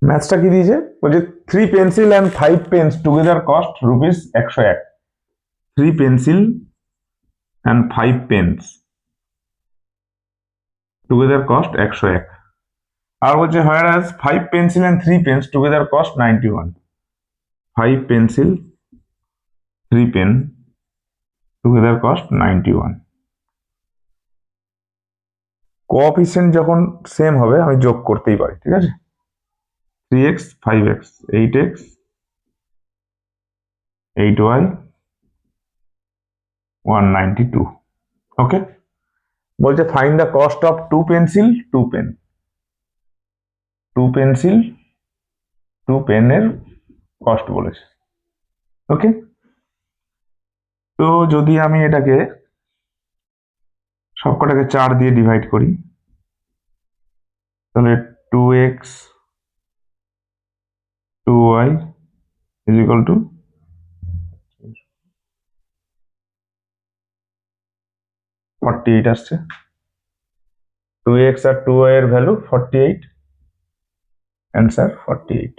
ম্যাথসটা কি দিয়েছে, বলছে 3 pencil and 5 pens together cost rupees 101। 3 pencil and 5 pens together cost 101। আর বলছে whereas 5 pencil and 3 pens together cost 91। 5 pencil 3 pen together cost 91। Coefficient যখন same হবে আমি যোগ করতেই পারি, ঠিক আছে। 3x 5x 8x 8y 192। Okay, বলছে find the cost of 2 pencil 2 pen. 2 pencil 2 পেনের কস্ট বলেছে। ওকে, তো যদি আমি এটাকে সবকটাকে 4 দিয়ে ডিভাইড করি তাহলে 2x 2y is equal to 48 আসছে। 2x আর 2y এর ভ্যালু 48, অ্যান্সার 48।